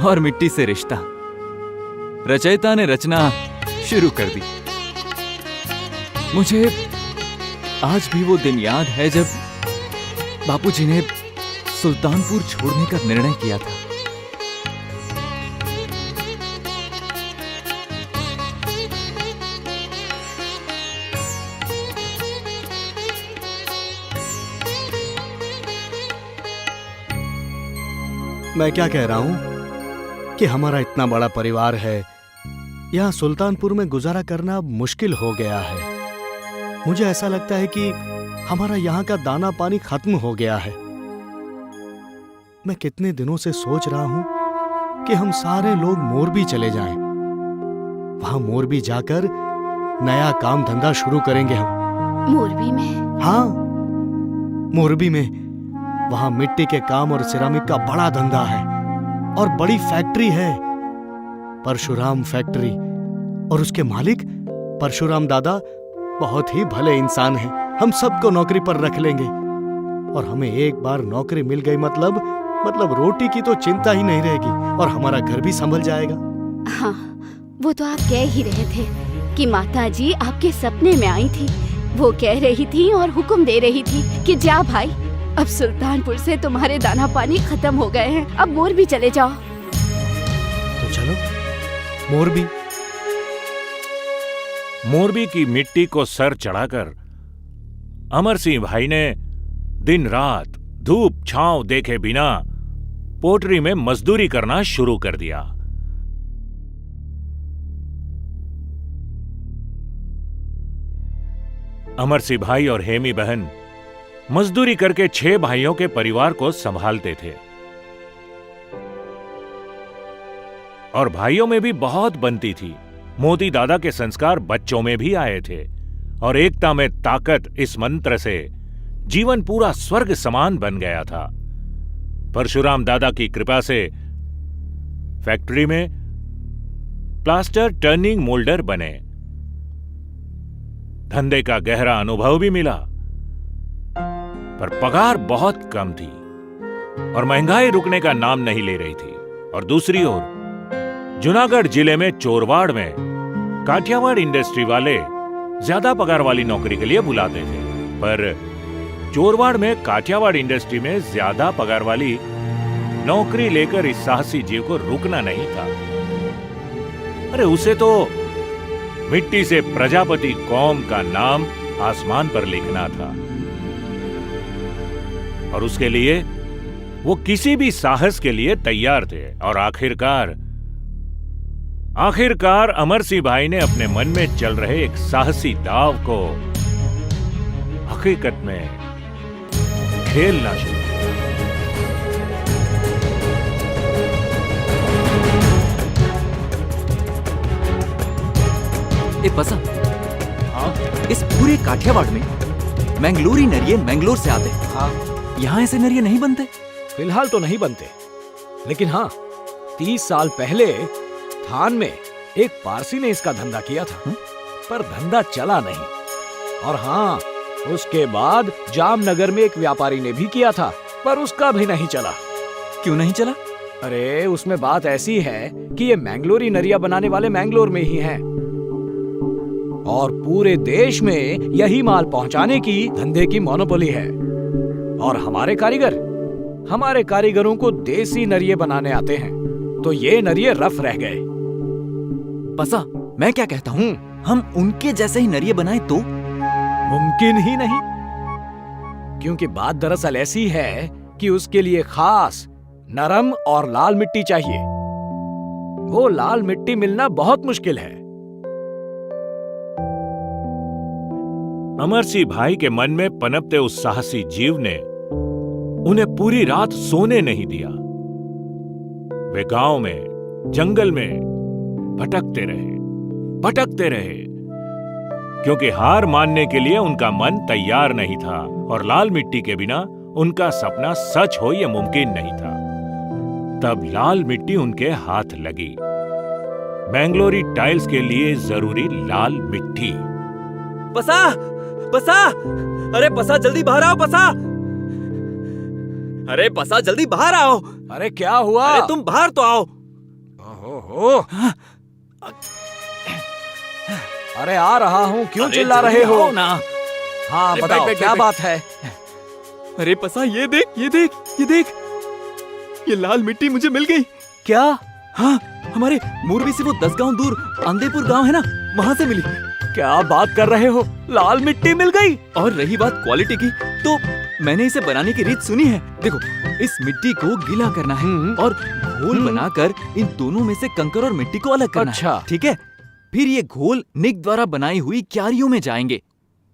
और मिट्टी से रिश्ता। रचयिता ने रचना शुरू कर दी। मुझे आज भी वो दिन याद है जब बापूजी ने सुल्तानपुर छोड़ने का निर्णय किया था। मैं क्या कह रहा हूं कि हमारा इतना बड़ा परिवार है, यहां सुल्तानपुर में गुजारा करना अब मुश्किल हो गया है। मुझे ऐसा लगता है कि हमारा यहाँ का दाना पानी खत्म हो गया है। मैं कितने दिनों से सोच रहा हूं कि हम सारे लोग मोरबी चले जाएं। वहां मोरबी जाकर नया काम धंधा शुरू करेंगे हम। मोरबी में? हाँ, मोरबी में। वहां मिट्टी के काम और सिरामिक का बड़ा धंधा है और बड़ी फैक्ट्री है, परशुराम फैक्ट्री। और उसके मालिक परशुराम दादा बहुत ही भले इंसान हैं। हम सबको नौकरी पर रख लेंगे और हमें एक बार नौकरी मिल गई मतलब रोटी की तो चिंता ही नहीं रहेगी और हमारा घर भी संभल जाएगा। हाँ, वो तो आप कह ही रहे थे कि माताजी आपके सपने में आई थी। वो कह रही थी और हुक्म दे रही थी कि जा भाई, अब सुल्तानपुर से तुम्हारे दाना पानी खत्म हो गए हैं, अब मोरबी चले जाओ। तो चलो मोरबी। मोरबी की मिट्टी को सर चढ़ाकर अमर सिंह भाई ने दिन रात धूप छांव देखे बिना पोटरी में मजदूरी करना शुरू कर दिया। अमर सिंह भाई और हेमी बहन मजदूरी करके 6 भाइयों के परिवार को संभालते थे और भाइयों में भी बहुत बनती थी। मोती दादा के संस्कार बच्चों में भी आए थे और एकता में ताकत इस मंत्र से जीवन पूरा स्वर्ग समान बन गया था। परशुराम दादा की कृपा से फैक्ट्री में प्लास्टर टर्निंग मोल्डर बने। धंधे का गहरा अनुभव भी मिला, पर पगार बहुत कम थी और महंगाई रुकने का नाम नहीं ले रही थी। और दूसरी ओर जूनागढ़ जिले में चोरवाड़ में काठियावाड़ इंडस्ट्री वाले ज्यादा पगार वाली नौकरी के लिए बुलाते थे, पर चोरवाड़ में काठियावाड़ इंडस्ट्री में ज्यादा पगार वाली नौकरी लेकर इस साहसी जीव को रुकना नहीं था। अरे उसे तो मिट्टी से प्रजापति कौम का नाम आसमान पर लिखना था और उसके लिए वो किसी भी साहस के लिए तैयार थे। और आखिरकार अमर सिंह भाई ने अपने मन में चल रहे एक साहसी दाव को हकीकत में खेलना शुरू किया। पसा, हाँ? इस पूरे काठियावाड़ में मैंगलोरी नरिये मैंगलोर से आते हैं। हाँ। यहाँ ऐसे नरिये नहीं बनते। फिलहाल तो नहीं बनते, लेकिन हाँ 30 साल पहले थान में एक पारसी ने इसका धंधा किया था, पर धंधा चला नहीं। और हाँ, उसके बाद जामनगर में एक व्यापारी ने भी किया था, पर उसका भी नहीं चला। क्यों नहीं चला? अरे उसमें बात ऐसी है कि ये मैंगलोरी नरिया बनाने वाले मैंगलोर में ही हैं और पूरे देश में यही माल पहुंचाने की धंधे की मोनोपोली है। और हमारे कारीगरों को देसी नरिये बनाने आते हैं, तो ये नरिये रफ रह गए। पसा, मैं क्या कहता हूँ, हम उनके जैसे ही नरिये बनाएं तो? मुमकिन ही नहीं, क्योंकि बात दरअसल ऐसी है कि उसके लिए खास नरम और लाल मिट्टी चाहिए। वो लाल मिट्टी मिलना बहुत मुश्किल है। अमर सिंह भाई के मन में पनपते उस साहसी जीव ने उन्हें पूरी रात सोने नहीं दिया। वे गांव में, जंगल में भटकते रहे, क्योंकि हार मानने के लिए उनका मन तैयार नहीं था और लाल मिट्टी के बिना उनका सपना सच हो यह मुमकिन नहीं था। तब लाल मिट्टी उनके हाथ लगी, मैंगलोरी टाइल्स के लिए जरूरी लाल मिट्टी। पसा, अरे पसा जल्दी बाहर आओ, पसा। अरे पसा जल्दी बाहर आओ। अरे क्या हुआ? अरे तुम बाहर तो आओ। ओहो। अरे आ रहा हूँ, क्यों चिल्ला रहे हो? ना। हाँ अरे बताओ बैठ, क्या बैठ, बात है? अरे पसा, ये देख, ये देख, ये देख, ये लाल मिट्टी मुझे मिल गई। क्या? हाँ, हमारे मोरबी से वो 10 गांव दूर आंदेपुर गांव है ना, वहाँ से मिली। क्या बात कर रहे हो? लाल मिट्टी मिल गई? और रही बात क्वालिटी की, तो मैंने इसे बनाने की रीत सुनी है। देखो, इस मिट्टी को गीला करना है और घोल बनाकर इन दोनों में से कंकर और मिट्टी को अलग करना अच्छा। है। ठीक है? फिर ये घोल निक द्वारा बनाई हुई क्यारियों में जाएंगे।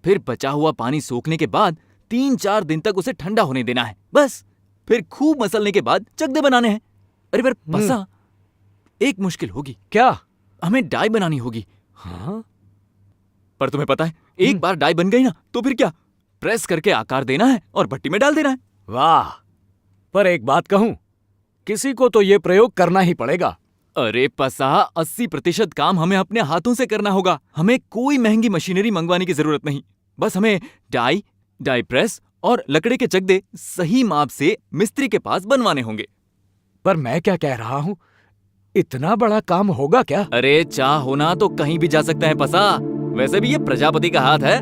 फिर बचा हुआ पानी सोखने के बाद 3-4 दिन तक उसे ठंडा होने देना है। बस फिर खूब मसलने के बाद चकदे बनाने हैं। अरे पर पसा, एक मुश्किल होगी। क्या? हमें डाई बनानी होगी। हाँ? पर तुम्हें पता है, एक बार डाई बन गई ना तो फिर क्या, प्रेस करके आकार देना है और भट्टी में डाल देना है। वाह! पर एक बात कहूं, किसी को तो ये प्रयोग करना ही पड़ेगा। अरे पसा, 80% काम हमें अपने हाथों से करना होगा। हमें कोई महंगी मशीनरी मंगवाने की जरूरत नहीं। बस हमें डाई प्रेस और लकड़े के चकदे सही माप से मिस्त्री के पास बनवाने होंगे। पर मैं क्या कह रहा हूं, इतना बड़ा काम होगा क्या? अरे चाह होना तो कहीं भी जा सकता है पसा। वैसे भी ये प्रजापति का हाथ है।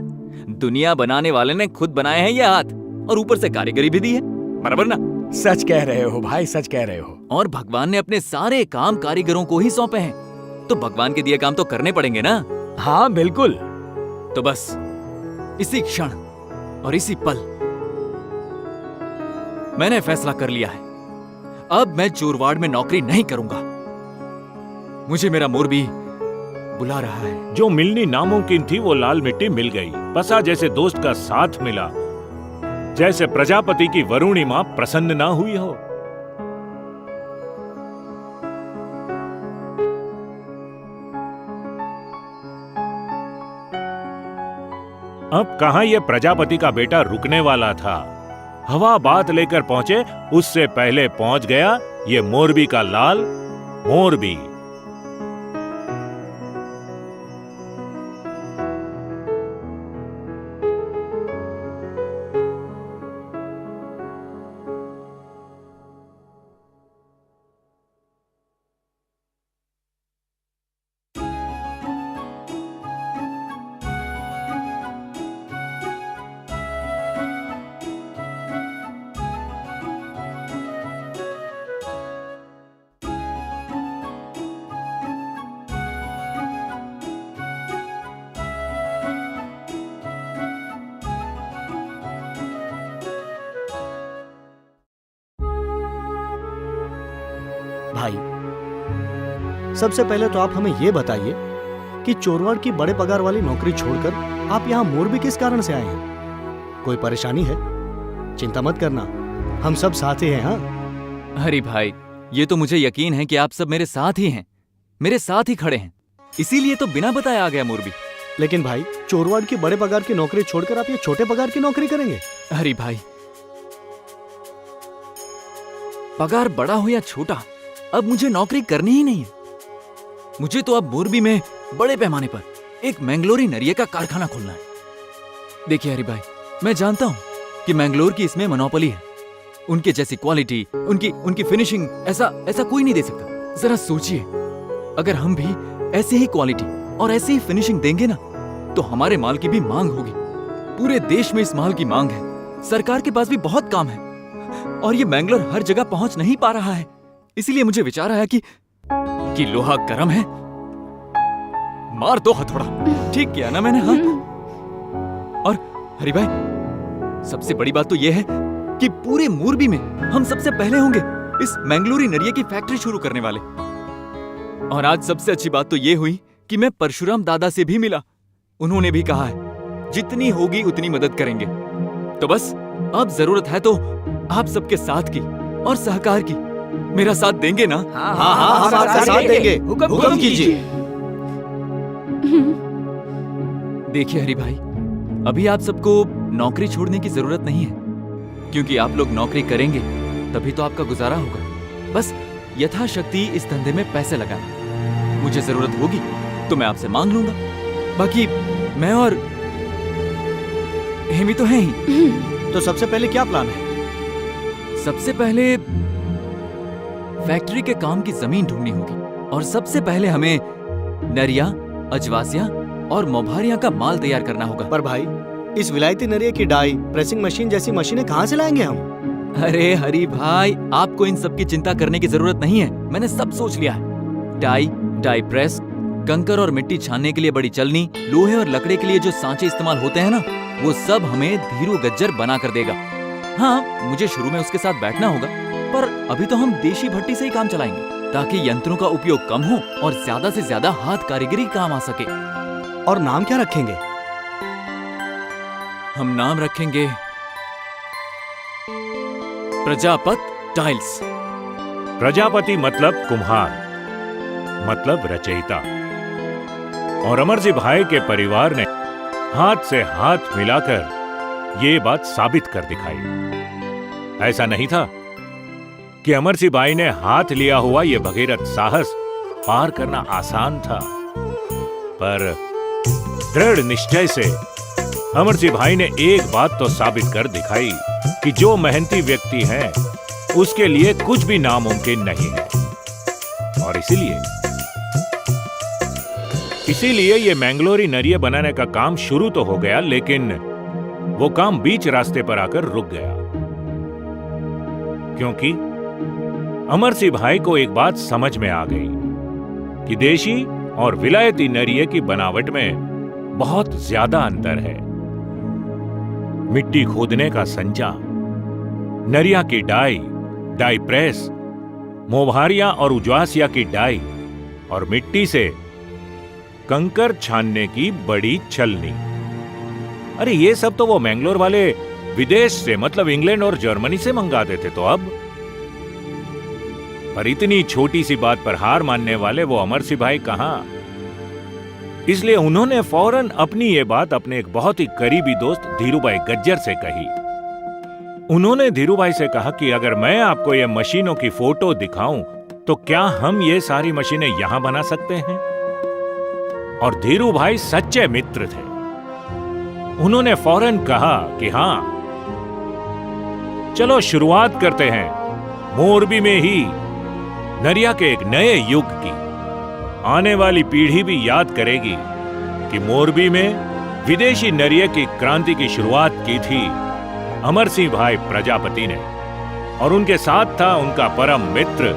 दुनिया बनाने वाले ने खुद बनाए हैं ये हाथ, और ऊपर से कारीगरी भी दी है। बराबर ना? सच कह रहे हो भाई, सच कह रहे हो। और भगवान ने अपने सारे काम कारीगरों को ही सौंपे हैं, तो भगवान के दिए काम तो करने पड़ेंगे ना। हाँ बिल्कुल। तो बस इसी क्षण और इसी पल मैंने फैसला कर लिया है। अब मैं चोरवाड़ में नौकरी नहीं करूंगा। मुझे मेरा मोरबी बुला रहा है। जो मिलनी नामुमकिन थी वो लाल मिट्टी मिल गई। पसा जैसे दोस्त का साथ मिला, जैसे प्रजापति की वरुणिमा प्रसन्न ना हुई हो। अब कहां ये प्रजापति का बेटा रुकने वाला था। हवा बात लेकर पहुंचे उससे पहले पहुंच गया ये मोरबी का लाल मोरबी। भाई, सबसे पहले तो आप हमें ये बताइए कि चोरवाड़ की बड़े पगार वाली नौकरी छोड़कर आप यहाँ मोरबी किस कारण से आए हैं? कोई परेशानी है? चिंता मत करना, हम सब साथ ही हैं। हाँ अरे भाई, ये तो मुझे यकीन है कि आप सब मेरे साथ ही हैं, मेरे साथ ही खड़े हैं। इसीलिए तो बिना बताए आ गया मोरबी। लेकिन भाई, चोरवाड़ की बड़े पगार की नौकरी छोड़कर आप ये छोटे पगार की नौकरी करेंगे? अरे भाई, पगार बड़ा हो या छोटा, अब मुझे नौकरी करनी ही नहीं है। मुझे तो अब मोरबी में बड़े पैमाने पर एक मैंगलोरी नरिये का कारखाना खोलना है। देखिए हरि भाई, मैं जानता हूं कि मैंगलोर की इसमें मोनोपोली है। उनके जैसी क्वालिटी, उनकी फिनिशिंग ऐसा कोई नहीं दे सकता। जरा सोचिए, अगर हम भी ऐसी ही क्वालिटी और ऐसी ही फिनिशिंग देंगे ना, तो हमारे माल की भी मांग होगी। पूरे देश में इस माल की मांग है। सरकार के पास भी बहुत काम है, और ये मैंगलोर हर जगह पहुंच नहीं पा रहा है। इसीलिए मुझे विचार आया कि लोहा गर्म है, मार दो हथौड़ा। ठीक किया ना मैंने? हाँ। और हरि भाई, सबसे बड़ी बात तो यह है कि पूरे मोरबी में हम सबसे पहले होंगे इस मैंगलोरी नरिये की फैक्ट्री शुरू करने वाले। और आज सबसे अच्छी बात तो यह हुई कि मैं परशुराम दादा से भी मिला। उन्होंने भी कहा है जितनी होगी उतनी मदद करेंगे। तो बस अब जरूरत है तो आप सबके साथ की और सहकार की। मेरा साथ देंगे ना? हाँ, हम आपका साथ देंगे। हुक्म कीजिए। देखिए हरि भाई, अभी आप सबको नौकरी छोड़ने की जरूरत नहीं है, क्योंकि आप लोग नौकरी करेंगे तभी तो आपका गुजारा होगा। बस यथाशक्ति इस धंधे में पैसे लगाएं। मुझे जरूरत होगी तो मैं आपसे मांग लूंगा। बाकी मैं और हेमी तो हैं ही। तो सबसे पहले क्या प्लान है? सबसे पहले फैक्ट्री के काम की जमीन ढूंढनी होगी और सबसे पहले हमें नरिया, अजवासिया और मोभारिया का माल तैयार करना होगा। पर भाई, इस विलायती नरिया की डाई, प्रेसिंग मशीन जैसी मशीनें कहाँ से लाएंगे हम? अरे हरी भाई, आपको इन सब की चिंता करने की जरूरत नहीं है। मैंने सब सोच लिया है। डाई प्रेस, कंकर और मिट्टी छानने के लिए बड़ी चलनी, लोहे और लकड़े के लिए जो सांचे इस्तेमाल होते हैं ना, वो सब हमें धीरू गज्जर बना कर देगा। हाँ, मुझे शुरू में उसके साथ बैठना होगा, पर अभी तो हम देशी भट्टी से ही काम चलाएंगे, ताकि यंत्रों का उपयोग कम हो और ज्यादा से ज्यादा हाथ कारीगरी काम आ सके। और नाम क्या रखेंगे? हम नाम रखेंगे प्रजापत टाइल्स। प्रजापति मतलब कुम्हार, मतलब रचयिता। और अमरसिंह भाई के परिवार ने हाथ से हाथ मिलाकर ये बात साबित कर दिखाई। ऐसा नहीं था कि अमरसिंह भाई ने हाथ लिया हुआ ये भगीरथ साहस पार करना आसान था, पर दृढ़ निश्चय से अमरसिंह भाई ने एक बात तो साबित कर दिखाई कि जो मेहनती व्यक्ति है उसके लिए कुछ भी नामुमकिन नहीं है। और इसीलिए ये मैंगलोरी नरिया बनाने का काम शुरू तो हो गया, लेकिन वो काम बीच रास्ते पर आकर रुक गया, क्योंकि अमरसिंह भाई को एक बात समझ में आ गई कि देशी और विलायती नरिये की बनावट में बहुत ज्यादा अंतर है। मिट्टी खोदने का संचा, नरिया की डाई प्रेस, मोभारिया और उजवासिया की डाई और मिट्टी से कंकर छानने की बड़ी छलनी। अरे ये सब तो वो मैंगलोर वाले विदेश से, मतलब इंग्लैंड और जर्मनी से मंगाते थे। तो अब पर इतनी छोटी सी बात पर हार मानने वाले वो अमरसिंह भाई कहां। इसलिए उन्होंने फौरन अपनी ये बात अपने एक बहुत ही करीबी दोस्त धीरूभाई गज्जर से कही। उन्होंने धीरूभाई से कहा कि अगर मैं आपको ये मशीनों की फोटो दिखाऊं तो क्या हम ये सारी मशीनें यहां बना सकते हैं? और धीरूभाई सच्चे मित्र थे। उन्होंने फौरन कहा कि हां, चलो शुरुआत करते हैं मोरबी में ही नरिया के एक नए युग की। आने वाली पीढ़ी भी याद करेगी कि मोरबी में विदेशी नरिये की क्रांति की शुरुआत की थी अमरसिंह भाई प्रजापति ने, और उनके साथ था उनका परम मित्र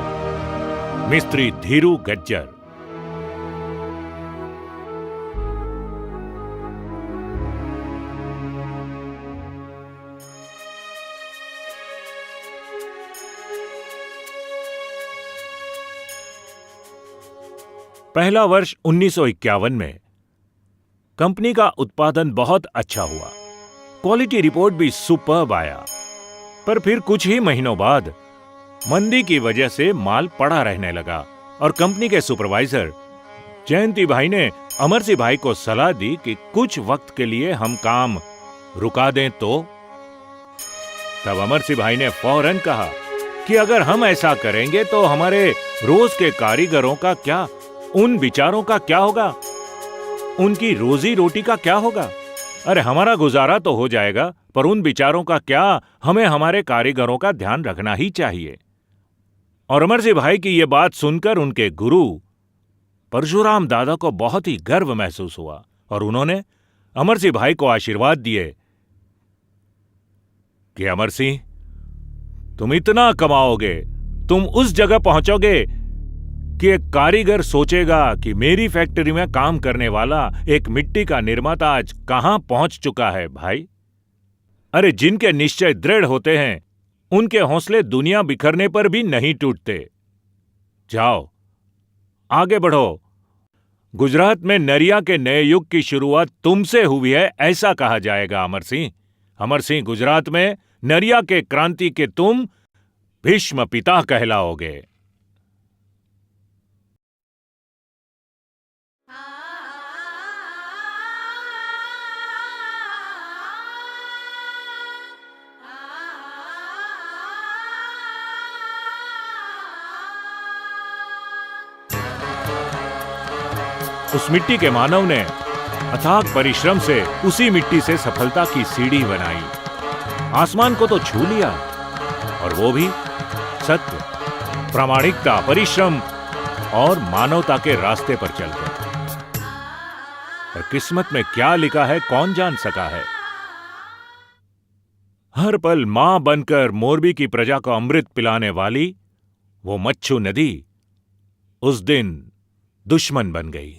मिस्त्री धीरू गज्जर। पहला वर्ष 1951 में कंपनी का उत्पादन बहुत अच्छा हुआ, क्वालिटी रिपोर्ट भी सुपर्ब आया। पर फिर कुछ ही महीनों बाद मंदी की वजह से माल पड़ा रहने लगा और कंपनी के सुपरवाइजर जयंती भाई ने अमरसिंह भाई को सलाह दी कि कुछ वक्त के लिए हम काम रुका दें। तो तब अमरसिंह भाई ने फौरन कहा कि अगर हम ऐसा करेंगे तो हमारे रोज के कारीगरों का क्या, उन बिचारों का क्या होगा, उनकी रोजी रोटी का क्या होगा? अरे हमारा गुजारा तो हो जाएगा, पर उन बिचारों का क्या? हमें हमारे कारीगरों का ध्यान रखना ही चाहिए। और अमरसिंह भाई की यह बात सुनकर उनके गुरु परशुराम दादा को बहुत ही गर्व महसूस हुआ और उन्होंने अमरसिंह भाई को आशीर्वाद दिए कि अमरसिंह, तुम इतना कमाओगे, तुम उस जगह पहुंचोगे कि एक कारीगर सोचेगा कि मेरी फैक्ट्री में काम करने वाला एक मिट्टी का निर्माता आज कहां पहुंच चुका है भाई। अरे जिनके निश्चय दृढ़ होते हैं उनके हौसले दुनिया बिखरने पर भी नहीं टूटते। जाओ आगे बढ़ो, गुजरात में नरिया के नए युग की शुरुआत तुमसे हुई है, ऐसा कहा जाएगा अमरसिंह। अमरसिंह, गुजरात में नरिया के क्रांति के तुम भीष्म पिता कहलाओगे। उस मिट्टी के मानव ने अथाक परिश्रम से उसी मिट्टी से सफलता की सीढ़ी बनाई, आसमान को तो छू लिया, और वो भी सत्य, प्रामाणिकता, परिश्रम और मानवता के रास्ते पर चल पड़े। पर किस्मत में क्या लिखा है कौन जान सका है। हर पल मां बनकर मोरबी की प्रजा को अमृत पिलाने वाली वो मच्छू नदी उस दिन दुश्मन बन गई।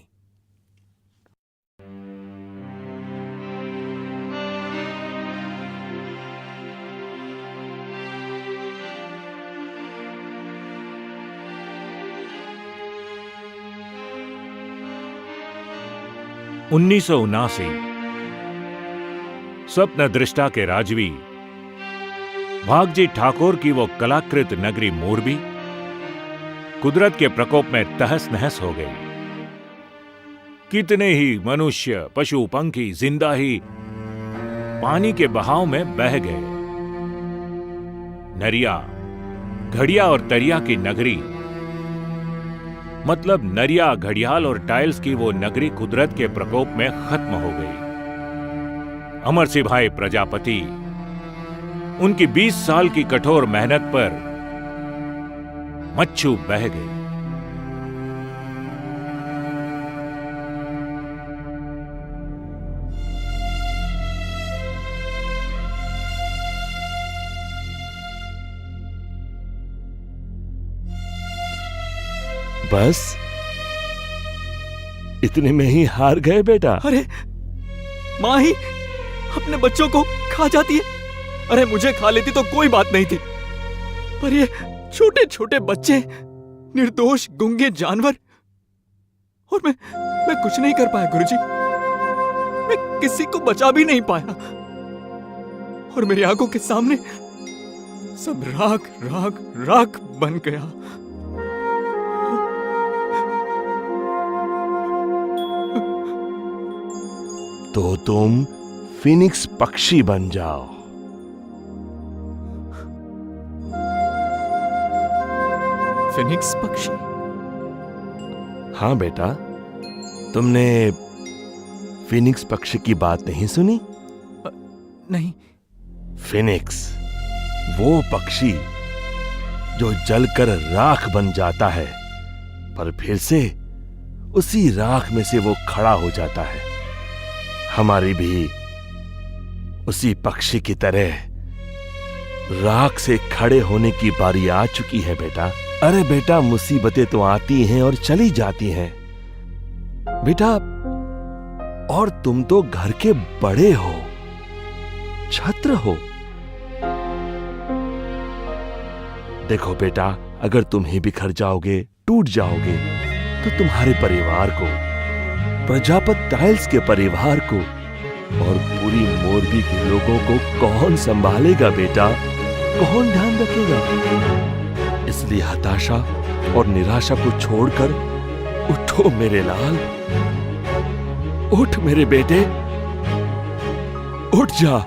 उन्नीस स्वप्न दृष्टा के राजवी भागजी ठाकुर की वो कलाकृत नगरी मोरबी कुदरत के प्रकोप में तहस नहस हो गई। कितने ही मनुष्य पशु पंखी जिंदा ही पानी के बहाव में बह गए। नरिया घड़िया और तरिया की नगरी मतलब नरिया घड़ियाल और टाइल्स की वो नगरी कुदरत के प्रकोप में खत्म हो गई। अमर सिंह भाई प्रजापति उनकी 20 साल की कठोर मेहनत पर मच्छू बह गए। बस इतने में ही हार गए बेटा? अरे माँ ही अपने बच्चों को खा जाती है। अरे मुझे खा लेती तो कोई बात नहीं थी, पर ये छोटे छोटे बच्चे, निर्दोष गूंगे जानवर, और मैं कुछ नहीं कर पाया गुरुजी। मैं किसी को बचा भी नहीं पाया और मेरी आंखों के सामने सब राख राख राख बन गया। तो तुम फिनिक्स पक्षी बन जाओ। फिनिक्स पक्षी? हाँ बेटा, तुमने फिनिक्स पक्षी की बात नहीं सुनी? नहीं। फिनिक्स वो पक्षी जो जलकर राख बन जाता है, पर फिर से उसी राख में से वो खड़ा हो जाता है। हमारी भी उसी पक्षी की तरह राख से खड़े होने की बारी आ चुकी है बेटा। अरे बेटा, मुसीबतें तो आती हैं और चली जाती हैं बेटा, और तुम तो घर के बड़े हो, छत्र हो। देखो बेटा, अगर तुम ही बिखर जाओगे, टूट जाओगे, तो तुम्हारे परिवार को, प्रजापत टाइल्स के परिवार को और पूरी मोरबी के लोगों को कौन संभालेगा बेटा? कौन ध्यान रखेगा? इसलिए हताशा और निराशा को छोड़कर उठो मेरे लाल, उठ मेरे बेटे, उठ जा।